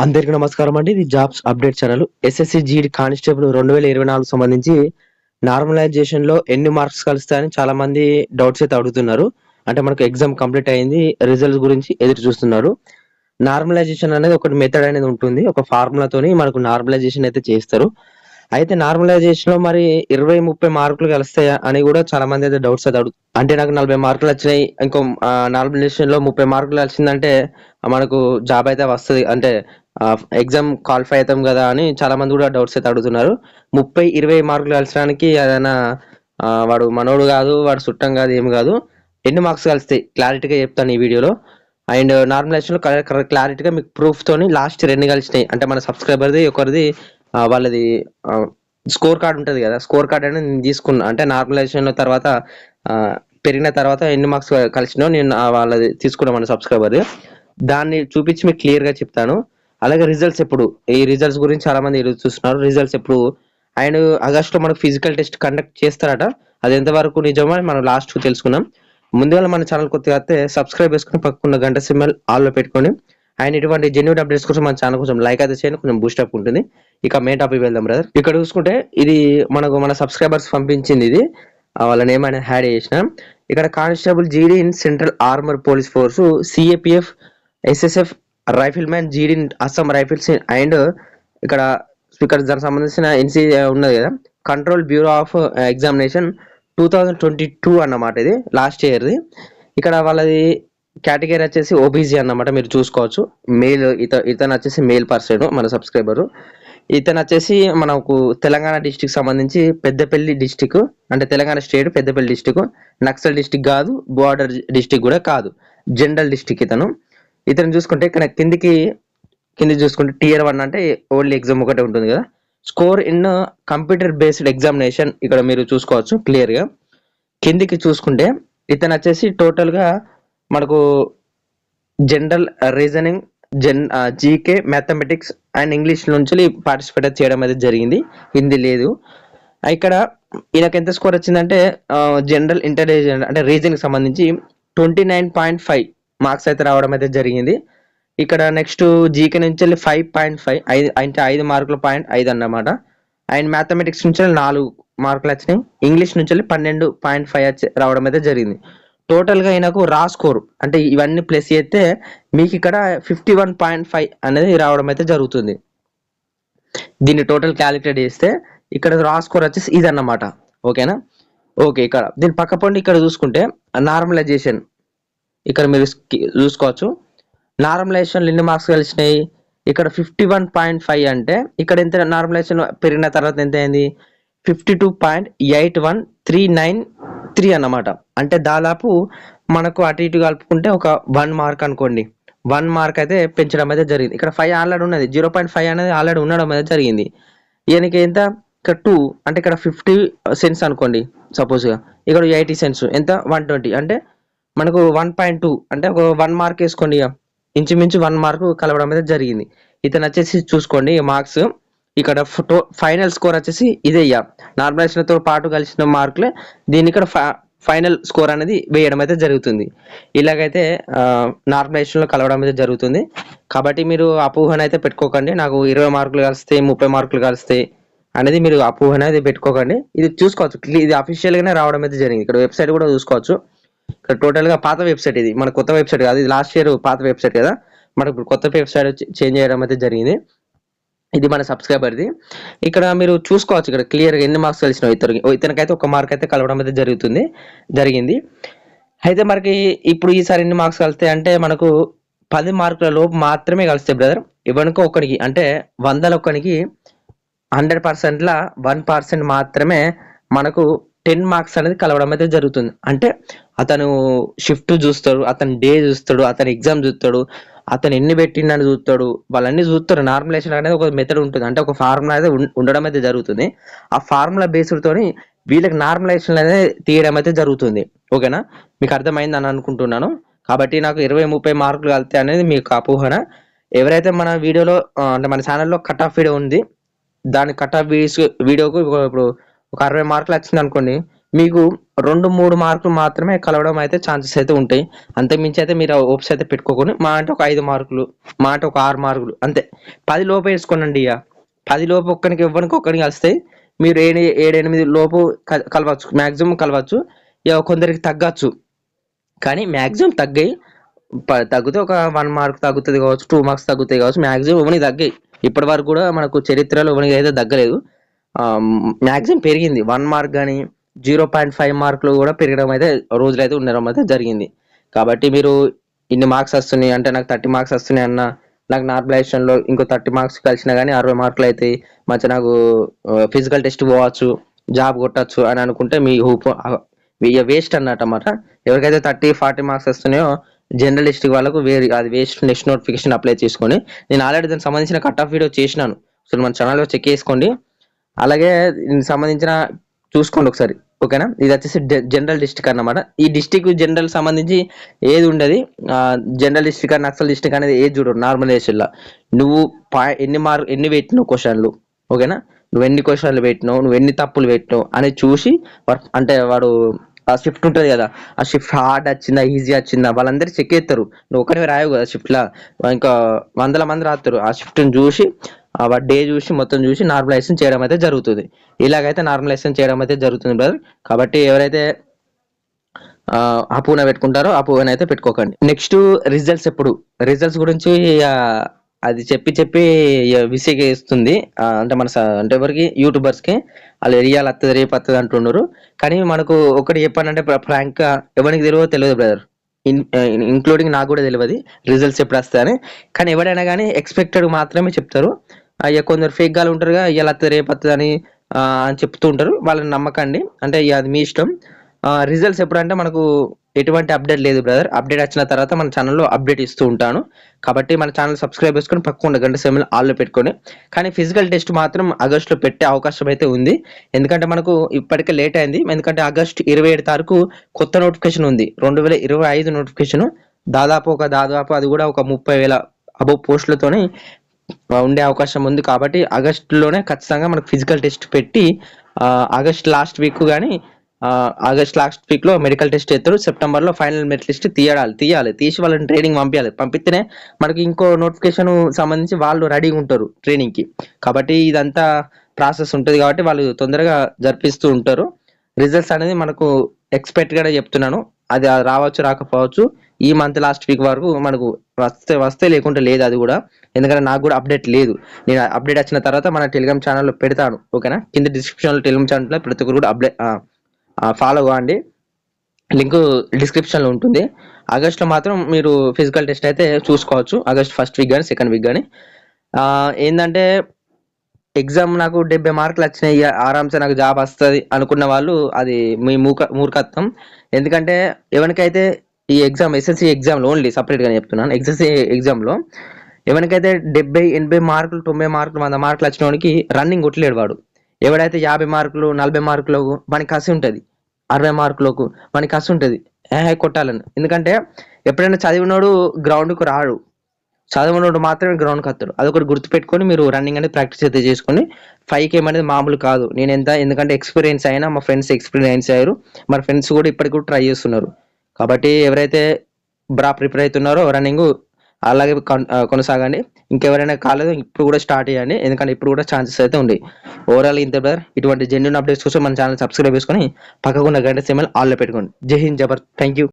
అందరికీ నమస్కారం అండి. ఇది jobs update channel. SSC GD constable 2024 సంబంధించి నార్మలైజేషన్‌లో ఎన్ని మార్క్స్ కలుస్తాయని చాలా మంది డౌట్స్ అయితే అడుగుతున్నారు. అంటే మనకు ఎగ్జామ్ కంప్లీట్ అయింది. రిజల్ట్స్ గురించి ఎదురు చూస్తున్నారు. నార్మలైజేషన్ అనేది ఒకటి మెథడ్ అనేది ఉంటుంది. ఒక ఫార్ములాతోని మనకు నార్మలైజేషన్ అయితే చేస్తారు. అయితే నార్మలైజేషన్‌లో మరి 20, 30 మార్కులు కలుస్తాయా అని కూడా చాలా మంది అయితే డౌట్స్ అయితే అంటే నాకు 40 మార్కులు వచ్చినాయి. ఇంకో నార్మలైజేషన్‌లో 30 మార్కులు వచ్చిందంటే మనకు జాబ్ అయితే వస్తది. అంటే ఎగ్జామ్ క్వాలిఫై అవుతాం కదా అని చాలా మంది కూడా డౌట్స్ అయితే అడుగుతున్నారు. 30, 20 మార్కులు కలిసడానికి ఏదైనా వాడు మనోడు కాదు, వాడు చుట్టం కాదు, ఏమి కాదు. ఎన్ని మార్క్స్ కలుస్తాయి క్లారిటీగా చెప్తాను ఈ వీడియోలో. అండ్ నార్మలైజేషన్‌లో క్లారిటీగా మీకు ప్రూఫ్ తోని లాస్ట్ 2 కలిసినాయి. అంటే మన సబ్స్క్రైబర్‌ది ఒకరిది వాళ్ళది స్కోర్ కార్డ్ ఉంటది కదా! స్కోర్ కార్డ్ అనేది నేను తీసుకున్నా. అంటే నార్మలైజేషన్‌లో తర్వాత పెరిగిన తర్వాత ఎన్ని మార్క్స్ కలిసినాయో నేను వాళ్ళది తీసుకున్నా మన సబ్స్క్రైబర్‌ది. దాన్ని చూపించి మీకు క్లియర్‌గా చెప్తాను. అలాగే రిజల్ట్స్ ఎప్పుడు? ఈ రిజల్ట్స్ గురించి చాలా మంది ఎదురు చూస్తున్నారు. రిజల్ట్స్ ఎప్పుడు? అండ్ ఆగస్ట్‌లో మనకు ఫిజికల్ టెస్ట్ కండక్ట్ చేస్తారట. అది ఎంతవరకు నిజమో అని మనం లాస్ట్‌కి తెలుసుకుందాం. ముందుగా మన ఛానల్ కొత్తగా అయితే సబ్స్క్రైబ్ చేసుకొని పక్కకున్న గంట సింబల్ ఆల్‌లో పెట్టుకొని అండ్ ఇటువంటి జెన్యూన్ అప్డేట్స్ కోసం మన ఛానల్ కొంచెం లైక్ అయితే చేయండి. కొంచెం బూస్ట్ అప్ ఉంటుంది. ఇక మెయిన్ టాపిక్ వెళ్దాం బ్రదర్. ఇక్కడ చూసుకుంటే ఇది మన సబ్స్క్రైబర్స్ పంపించింది ఇది. వాళ్ళ నేమ్ అనేది యాడ్ చేసిన. ఇక్కడ constable GD in central armed police force, CAPF, SSF rifleman, GD Assam rifles and ఇక్కడ ఇక్కడ దానికి సంబంధించిన ఎన్సీ ఉన్నది కదా, కంట్రోల్ బ్యూరో ఆఫ్ ఎగ్జామినేషన్ 2022 అన్నమాట. ఇది లాస్ట్ ఇయర్ది. ఇక్కడ వాళ్ళది కేటగిరీ వచ్చేసి ఓబీసీ అన్నమాట. మీరు చూసుకోవచ్చు. మేల్ ఇతను వచ్చేసి మేల్ పర్సన్ మన సబ్స్క్రైబరు. ఇతను వచ్చేసి మనకు తెలంగాణ డిస్టిక్ సంబంధించి పెద్దపల్లి డిస్టిక్, అంటే Telangana state Peddapalli district. Naxal district కాదు, బోర్డర్ డిస్టిక్ కూడా కాదు, జనరల్ డిస్టిక్ ఇతను చూసుకుంటే ఇక్కడ కింది చూసుకుంటే టియర్ 1 అంటే ఓన్లీ ఎగ్జామ్ ఒకటే ఉంటుంది కదా. Score in computer based examination ఇక్కడ మీరు చూసుకోవచ్చు క్లియర్గా. కిందికి చూసుకుంటే ఇతను వచ్చేసి టోటల్గా మనకు general reasoning, GK, mathematics and English నుంచి పార్టిసిపేట్ చేయడం అనేది జరిగింది. హిందీ లేదు. ఇక్కడ ఈయనకి ఎంత స్కోర్ వచ్చిందంటే జనరల్ ఇంటెలిజెన్స్ అంటే రీజనింగ్ సంబంధించి 29.5 మార్క్స్ అయితే రావడం అయితే జరిగింది. ఇక్కడ నెక్స్ట్ జీకే నుంచి 5.5 అంటే 5 మార్కుల 5 అన్నమాట. అండ్ మ్యాథమెటిక్స్ నుంచి 4 మార్కులు వచ్చినాయి. ఇంగ్లీష్ నుంచి 12.5 రావడం అయితే జరిగింది. టోటల్గా ఈయనకు రా స్కోర్ అంటే ఇవన్నీ ప్లస్ చేస్తే మీకు ఇక్కడ 51.5 అనేది రావడం అయితే జరుగుతుంది. దీన్ని టోటల్ క్యాలిక్యులేట్ చేస్తే ఇక్కడ రా స్కోర్ వచ్చేసి ఇది అన్నమాట. ఓకేనా? ఓకే. ఇక్కడ దీని పక్క పండి ఇక్కడ చూసుకుంటే నార్మలైజేషన్ ఇక్కడ మీరు చూసుకోవచ్చు. నార్మలైజేషన్ ఎన్ని మార్క్స్ కలిసినాయి? ఇక్కడ 51.5 అంటే ఇక్కడ ఎంత నార్మలైజేషన్ పెరిగిన తర్వాత ఎంత అయింది? 52.81393 అన్నమాట. అంటే దాదాపు మనకు అటు ఇటు కలుపుకుంటే ఒక 1 మార్క్ అనుకోండి. 1 మార్క్ అయితే పెంచడం అయితే జరిగింది. ఇక్కడ 5 ఆల్రెడీ ఉన్నది. 0.5 అనేది ఆల్రెడీ ఉండడం అయితే జరిగింది. ఈయనకి ఎంత? ఇక్కడ 2 అంటే ఇక్కడ 50 సెంట్స్ అనుకోండి సపోజ్గా. ఇక్కడ 80 సెంట్స్ ఎంత? 120 అంటే మనకు 1.2 అంటే ఒక 1 మార్క్ వేసుకోండి. ఇక ఇంచుమించు 1 మార్క్ కలవడం అయితే జరిగింది. ఇతను వచ్చేసి చూసుకోండి మార్క్స్. ఇక్కడ ఫైనల్ స్కోర్ వచ్చేసి ఇదే. నార్మలైజేషన్తో పాటు కలిసిన మార్కులే దీన్ని ఇక్కడ ఫైనల్ స్కోర్ అనేది వేయడం అయితే జరుగుతుంది. ఇలాగైతే నార్మలైజేషన్లో కలవడం అయితే జరుగుతుంది. కాబట్టి మీరు అపోహన అయితే పెట్టుకోకండి. నాకు 20 మార్కులు కలిస్తాయి, 30 మార్కులు కలిస్తాయి అనేది మీరు అపోహ అనేది పెట్టుకోకండి. ఇది చూసుకోవచ్చు. ఇది అఫీషియల్గానే రావడం అయితే జరిగింది. ఇక్కడ వెబ్సైట్ కూడా చూసుకోవచ్చు. ఇక్కడ టోటల్గా పాత వెబ్సైట్ ఇది, మన కొత్త వెబ్సైట్ కాదు. ఇది లాస్ట్ ఇయర్ పాత వెబ్సైట్ కదా, మనకు ఇప్పుడు కొత్త వెబ్సైట్ చేంజ్ చేయడం అయితే జరిగింది. ఇది మన సబ్స్క్రైబర్ది. ఇక్కడ మీరు చూసుకోవచ్చు. ఇక్కడ క్లియర్గా ఎన్ని మార్క్స్ కలిసినావు ఇతనికైతే 1 మార్క్ అయితే కలవడం అయితే జరిగింది. అయితే మనకి ఇప్పుడు ఈసారి ఎన్ని మార్క్స్ కలుస్తాయి అంటే మనకు 10 మార్కుల లోపు మాత్రమే కలుస్తాయి బ్రదర్. ఇవ్వనుకో ఒకరికి అంటే 100లో ఒకరికి 100%లా 1% మాత్రమే మనకు 10 మార్క్స్ అనేది కలవడం అయితే జరుగుతుంది. అంటే అతను షిఫ్ట్ చూస్తాడు, అతను డే చూస్తాడు, అతను ఎగ్జామ్ చూస్తాడు, అతను ఎన్ని పెట్టిండని చూస్తాడు, వాళ్ళన్నీ చూస్తారు. నార్మలైజేషన్ అనేది ఒక మెథడ్ ఉంటుంది. అంటే ఒక ఫార్ములా అయితే ఉండడం అయితే జరుగుతుంది. ఆ ఫార్ములా బేస్డ్ తోని వీళ్ళకి నార్మలైజేషన్ అనేది తీయడం అయితే జరుగుతుంది. ఓకేనా? మీకు అర్థమైందని అనుకుంటున్నాను. కాబట్టి నాకు 20, 30 మార్కులు కలుతాయి అనేది మీకు అపోహన. ఎవరైతే మన వీడియోలో అంటే మన ఛానల్లో కట్ ఆఫ్ వీడియో ఉంది, దాని కట్ ఆఫ్ వీడియోకు ఇప్పుడు ఒక 60 మార్కులు వచ్చింది అనుకోండి, మీకు 2-3 మార్కులు మాత్రమే కలవడం అయితే ఛాన్సెస్ అయితే ఉంటాయి. అంతకుమించి అయితే మీరు హోప్స్ అయితే పెట్టుకోకండి. మా అంటే ఒక 5 మార్కులు, మా అంటే ఒక 6 మార్కులు అంతే. 10 లోపు వేసుకోనండి ఇక. 10 లోపు ఒక్కరికి కలిస్తాయి. మీరు 7-8 లోపు కలవచ్చు, మాక్సిమం కలవచ్చు. ఇక కొందరికి తగ్గచ్చు, కానీ మాక్సిమం తగ్గాయి. తగ్గితే ఒక 1 మార్క్ తగ్గుతుంది కావచ్చు, 2 మార్క్స్ తగ్గుతాయి కావచ్చు. మాక్సిమం ఎవరికి తగ్గాయి. ఇప్పటి వరకు కూడా మనకు చరిత్రలో ఎవరికి అయితే తగ్గలేదు. మాక్సిమం పెరిగింది 1 మార్క్ కానీ 0.5 మార్కులు కూడా పెరగడం అయితే రోజులైతే ఉండడం అయితే జరిగింది. కాబట్టి మీరు ఇన్ని మార్క్స్ వస్తున్నాయి అంటే నాకు 30 మార్క్స్ వస్తున్నాయి అన్న, నాకు నార్మలైజేషన్లో ఇంకో 30 మార్క్స్ కలిసినా కానీ 60 మార్కులు అవుతాయి, మంచిగా నాకు ఫిజికల్ టెస్ట్ పోవచ్చు, జాబ్ కొట్టచ్చు అని అనుకుంటే మీ హోప్ వేస్ట్ అన్నమాట. ఎవరికైతే 30-40 మార్క్స్ వస్తున్నాయో జర్నలిస్ట్ వాళ్ళకు అది వేస్ట్. నెక్స్ట్ నోటిఫికేషన్ అప్లై చేసుకొని, నేను ఆల్రెడీ దానికి సంబంధించిన కట్ ఆఫ్ వీడియో చేసినాను, సో మన ఛానల్లో చెక్ చేసుకోండి. అలాగే దీనికి సంబంధించిన చూసుకోండి ఒకసారి, ఓకేనా. ఇది వచ్చేసి జనరల్ డిస్ట్రిక్ట్ అన్నమాట. ఈ డిస్ట్రిక్ట్ జనరల్ సంబంధించి ఏది ఉండదు. జనరల్ డిస్ట్రిక్ట్ అని నక్సల్ డిస్ట్రిక్ట్ అనేది ఏది చూడరు నార్మలైజేషన్లో. నువ్వు ఎన్ని పెట్టినావు క్వశ్చన్లు, ఓకేనా, నువ్వు ఎన్ని క్వశ్చన్లు పెట్టినావు, నువ్వు ఎన్ని తప్పులు పెట్టినావు అని చూసి, అంటే వాడు ఆ షిఫ్ట్ ఉంటుంది కదా, ఆ షిఫ్ట్ హార్డ్ వచ్చిందా ఈజీ వచ్చిందా వాళ్ళందరూ చెక్ చేస్తారు. నువ్వు ఒకటివి రాయవు కదా షిఫ్ట్లో, ఇంకా 100 మంది రాస్తారు. ఆ షిఫ్ట్ని చూసి డే చూసి మొత్తం చూసి నార్మలైజేషన్ చేయడం అయితే జరుగుతుంది. ఇలాగైతే నార్మలైజేషన్ చేయడం అయితే జరుగుతుంది బ్రదర్. కాబట్టి ఎవరైతే అపోహ పెట్టుకుంటారో అపోహన అయితే పెట్టుకోకండి. నెక్స్ట్ రిజల్ట్స్ గురించి అది చెప్పి విసిగేస్తుంది. అంటే అంటే ఎవరికి యూట్యూబర్స్కి వాళ్ళు రియాల్ వస్తుంది రేపు వస్తుంది అంటున్నారు. కానీ మనకు ఒకటి చెప్పానంటే ఫ్రాంక్ ఎవరికి తెలియదు బ్రదర్, ఇంక్లూడింగ్ నాకు కూడా తెలియదు రిజల్ట్స్ ఎప్పుడు వస్తాయని. కానీ ఎవరైనా కానీ ఎక్స్పెక్టెడ్ మాత్రమే చెప్తారు. అయ్యా కొందరు ఫేక్ గాలు ఉంటారుగా, ఇవాళ వస్తుంది రేపు వస్తుంది అని చెప్తూ ఉంటారు. వాళ్ళని నమ్మకండి, అంటే అది మీ ఇష్టం. రిజల్ట్స్ ఎప్పుడంటే మనకు ఎటువంటి అప్డేట్ లేదు బ్రదర్. అప్డేట్ వచ్చిన తర్వాత మన ఛానల్లో అప్డేట్ ఇస్తూ ఉంటాను. కాబట్టి మన ఛానల్ సబ్స్క్రైబ్ చేసుకొని పక్కన గంట సమయంలో ఆల్లో పెట్టుకొని. కానీ ఫిజికల్ టెస్ట్ మాత్రం ఆగస్టులో పెట్టే అవకాశం అయితే ఉంది. ఎందుకంటే మనకు ఇప్పటికే లేట్ అయింది. ఎందుకంటే ఆగస్టు 27 తారీఖు కొత్త నోటిఫికేషన్ ఉంది, 2025 నోటిఫికేషన్. దాదాపు అది కూడా ఒక 30,000 అబోవ్ పోస్టులతోని ఉండే అవకాశం ఉంది. కాబట్టి ఆగస్టులోనే ఖచ్చితంగా మనకు ఫిజికల్ టెస్ట్ పెట్టి ఆగస్ట్ లాస్ట్ వీక్ కానీ ఆగస్ట్ లాస్ట్ వీక్ లో మెడికల్ టెస్ట్ చేస్తారు. సెప్టెంబర్ లో ఫైనల్ మెరిట్ లిస్ట్ తీసి వాళ్ళని ట్రైనింగ్ పంపిస్తేనే మనకి ఇంకో నోటిఫికేషన్ సంబంధించి వాళ్ళు రెడీగా ఉంటారు ట్రైనింగ్ కి. కాబట్టి ఇదంతా ప్రాసెస్ ఉంటుంది కాబట్టి వాళ్ళు తొందరగా జరిపిస్తూ ఉంటారు. రిజల్ట్స్ అనేది మనకు ఎక్స్పెక్ట్ గా చెప్తున్నాను, అది రావచ్చు రాకపోవచ్చు. ఈ మంత్ లాస్ట్ వీక్ వరకు మనకు వస్తే లేకుంటే లేదు అది కూడా. ఎందుకంటే నాకు కూడా అప్డేట్ లేదు. నేను అప్డేట్ వచ్చిన తర్వాత మన టెలిగ్రామ్ ఛానల్లో పెడతాను, ఓకేనా. కింద డిస్క్రిప్షన్ లో టెలిగ్రామ్ ఛానల్ ప్రతి ఒక్కరు కూడా అప్డేట్ ఫాలో కావండి, లింక్ డిస్క్రిప్షన్ లో ఉంటుంది. ఆగస్ట్ లో మాత్రం మీరు ఫిజికల్ టెస్ట్ అయితే చూసుకోవచ్చు, ఆగస్ట్ ఫస్ట్ వీక్ కానీ సెకండ్ వీక్ కానీ. ఏంటంటే ఎగ్జామ్ నాకు 70 మార్కులు వచ్చినాయి, ఆరామ్సే నాకు జాబ్ వస్తుంది అనుకున్న వాళ్ళు అది మీ మూర్ఖత్వం. ఎందుకంటే ఎవరికైతే ఈ ఎగ్జామ్ ఎస్ఎస్సి ఎగ్జామ్లో ఓన్లీ సపరేట్గా చెప్తున్నాను, ఎస్ఎస్సి ఎగ్జామ్లో ఎవరికైతే 70-80 మార్కులు 90 మార్కులు 100 మార్కులు వచ్చిన వాడికి రన్నింగ్ కొట్టలేడు వాడు. ఎవడైతే 50 మార్కులు 40 మార్కులకు మనకి కసి ఉంటుంది, 60 మార్కులకు మనకి కసి ఉంటుంది కొట్టాలని. ఎందుకంటే ఎప్పుడైనా చదివినోడు గ్రౌండ్కు రాడు, చదవనోడు మాత్రమే గ్రౌండ్కి వస్తాడు. అదొకటి గుర్తుపెట్టుకొని మీరు రన్నింగ్ అనేది ప్రాక్టీస్ అయితే చేసుకోండి. 5K అనేది మామూలు కాదు. నేను ఎందుకంటే ఎక్స్పీరియన్స్ అయినా, మా ఫ్రెండ్స్ ఎక్స్పీరియన్స్ అయ్యారు, మన ఫ్రెండ్స్ కూడా ఇప్పటికి కూడా ట్రై చేస్తున్నారు. కాబట్టి ఎవరైతే ప్రిపేర్ అవుతున్నారో రన్నింగ్ అలాగే కొనసాగండి. ఇంకెవరైనా కాలేదు ఇప్పుడు కూడా స్టార్ట్ చేయండి, ఎందుకంటే ఇప్పుడు కూడా ఛాన్సెస్ అయితే ఉన్నాయి. ఓవరాల్ ఇంత బ్రదర్. ఇటువంటి జెన్యూన్ అప్డేట్స్ కోసం మన ఛానల్ సబ్స్క్రైబ్ చేసుకొని పక్కకున్న గంట సిమ్మల్ ఆల్లో పెట్టుకోండి. జై హింద్ జబర్. Thank you.